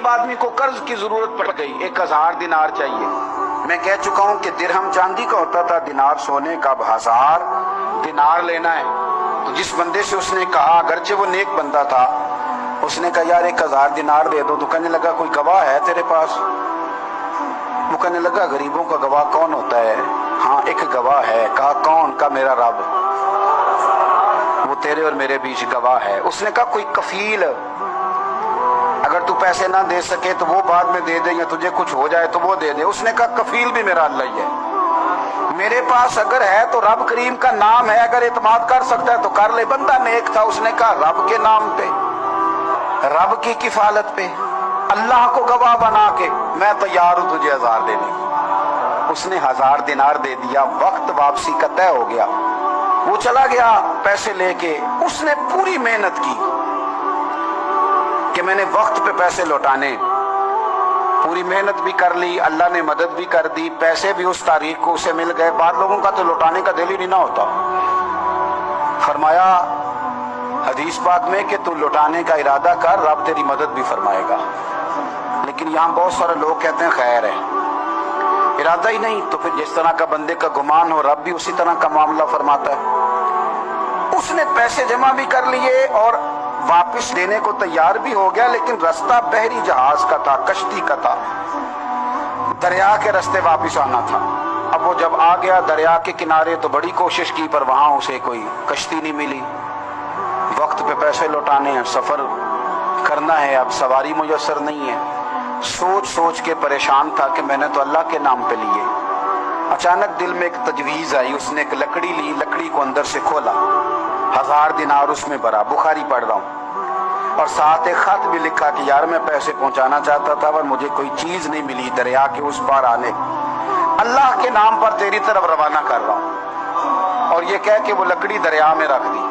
गरीब आदमी को कर्ज की जरूरत पड़ गई, 1000 दिनार चाहिए। मैं कह चुका हूं कि दिरहम चांदी का होता था, दिनार सोने का। अब 1000 दिनार लेना है। तो जिस बंदे से उसने कहा, अगरचे वो नेक बंदा था, उसने कहा यार 1000 दिनार दे दो। तो कहने लगा कोई गवाह है तेरे पास? वो कहने लगा गरीबों का गवाह कौन होता है? हाँ एक गवाह है। कहा कौन? का मेरा रब, वो तेरे और मेरे बीच गवाह है। उसने कहा कोई कफील, अगर तू पैसे ना दे सके तो वो बाद में दे दे, या तुझे कुछ हो जाए तो वो दे दे। उसने कहा कफील भी मेरा अल्लाह ही है। मेरे पास अगर है तो रब करीम का नाम है, अगर इत्माद कर सकता है तो कर ले। बंदा नेक था, उसने कहा रब के नाम पे, रब की किफालत पे, अल्लाह को गवाह बना के मैं तैयार हूं तुझे 1000 देने। उसने 1000 दिनार दे दिया। वक्त वापसी का तय हो गया। वो चला गया पैसे लेके। उसने पूरी मेहनत की कि मैंने वक्त पे पैसे लौटाने, पूरी मेहनत भी कर ली, अल्लाह ने मदद भी कर दी, पैसे भी उस तारीख को उसे मिल गए। बाद लोगों का तो लौटाने का दिल ही नहीं ना होता। फरमाया हदीस पाक में कि तू लौटाने का इरादा कर, रब तेरी मदद भी फरमाएगा। लेकिन यहाँ बहुत सारे लोग कहते हैं खैर है, इरादा ही नहीं। तो फिर जिस तरह का बंदे का गुमान हो, रब भी उसी तरह का मामला फरमाता है। उसने पैसे जमा भी कर लिए और वापस देने को तैयार भी हो गया, लेकिन रास्ता बहरी जहाज का था, कश्ती का था, दरिया के रास्ते वापस आना था। अब वो जब आ गया दरिया के किनारे तो बड़ी कोशिश की, पर वहां उसे कोई कश्ती नहीं मिली। वक्त पे पैसे लौटाने हैं, सफर करना है, अब सवारी मुयस्सर नहीं है। सोच सोच के परेशान था कि मैंने तो अल्लाह के नाम पे लिए। अचानक दिल में एक तजवीज आई। उसने एक लकड़ी ली, लकड़ी को अंदर से खोला, 1000 दिनार उसमें भरा। बुखारी पढ़ रहा हूँ, और साथ एक खत भी लिखा कि यार मैं पैसे पहुंचाना चाहता था पर मुझे कोई चीज नहीं मिली, दरिया के उस पार आने, अल्लाह के नाम पर तेरी तरफ रवाना कर रहा हूँ। और ये कह के वो लकड़ी दरिया में रख दी।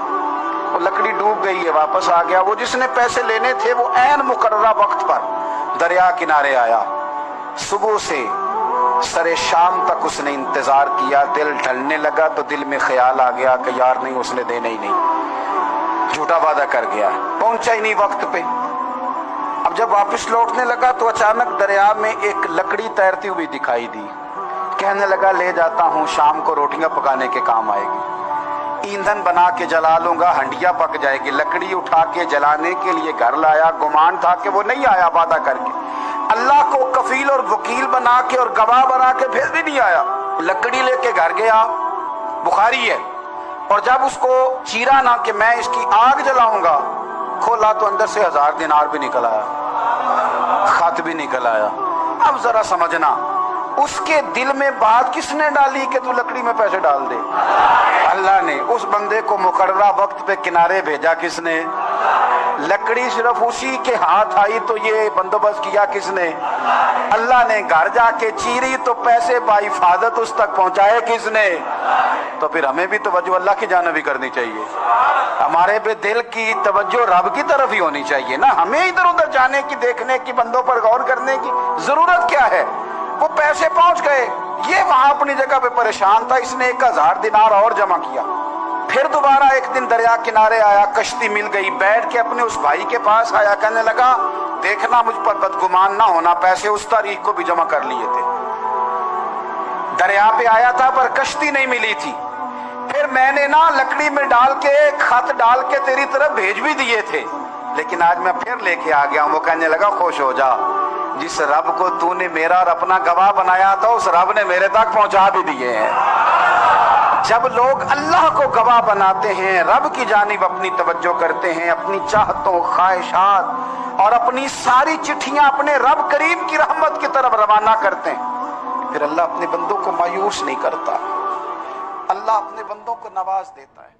वो लकड़ी डूब गई है, वापस आ गया। वो जिसने पैसे लेने थे वो ऐन मुकर्ररा वक्त पर दरिया किनारे आया। सुबह से सरे शाम तक उसने इंतजार किया। दिल ढलने लगा तो दिल में ख्याल आ गया कि यार नहीं, उसने देना ही नहीं, झूठा वादा कर गया, पहुंचा ही नहीं वक्त पे। अब जब वापस लौटने लगा तो अचानक दरिया में एक लकड़ी तैरती हुई दिखाई दी। कहने लगा ले जाता हूँ, शाम को रोटियां पकाने के काम आएगी, ईंधन बना के जला लूंगा, हंडिया पक जाएगी। लकड़ी उठा के जलाने के लिए घर लाया। गुमान था कि वो नहीं आया वादा करके, अल्लाह को कफील और वकील बना के और गवाह बना के फिर भी नहीं आया। लकड़ी लेके घर गया, बुखारी है, और जब उसको चीरा ना कि मैं इसकी आग जलाऊंगा, खोला तो अंदर से 1000 दिनार भी निकल आया, खत भी निकल आया। अब जरा समझना, उसके दिल में बात किसने डाली कि तू लकड़ी में पैसे डाल दे? अल्लाह ने। उस बंदे को मुकर्ररा वक्त पे किनारे भेजा किसने? लकड़ी सिर्फ उसी के हाथ आई तो ये बंदोबस्त किया किसने? अल्लाह ने। घर जाके चीरी तो पैसे बाहिफाजत उस तक पहुंचाए किसने? तो फिर हमें भी तवज्जो अल्लाह की जानिब भी करनी चाहिए। हमारे पे दिल की तवज्जो रब की तरफ ही होनी चाहिए ना। हमें इधर उधर जाने की, देखने की, बंदों पर गौर करने की जरूरत क्या है? वो पैसे पहुंच गए, ये वहां अपनी जगह पे परेशान था। इसने 1000 दिनार और जमा किया। फिर दोबारा एक दिन दरिया किनारे आया, कश्ती मिल गई, बैठ के अपने उस भाई के पास आया। कहने लगा देखना मुझ पर बदगुमान ना होना, पैसे उस तारीख को भी जमा कर लिए थे। दरिया पे आया था पर कश्ती नहीं मिली थी। फिर मैंने ना लकड़ी में डाल के, खत डाल के तेरी तरफ भेज भी दिए थे, लेकिन आज मैं फिर लेके आ गया हूं। वो कहने लगा खुश हो जा, जिस रब को तूने मेरा और अपना गवाह बनाया था उस रब ने मेरे तक पहुंचा भी दिए हैं। जब लोग अल्लाह को गवाह बनाते हैं, रब की जानिब अपनी तवज्जो करते हैं, अपनी चाहतों, ख्वाहिशात और अपनी सारी चिट्ठियां अपने रब करीम की रहमत की तरफ रवाना करते हैं, फिर अल्लाह अपने बंदों को मायूस नहीं करता, अल्लाह अपने बंदों को नवाज देता है।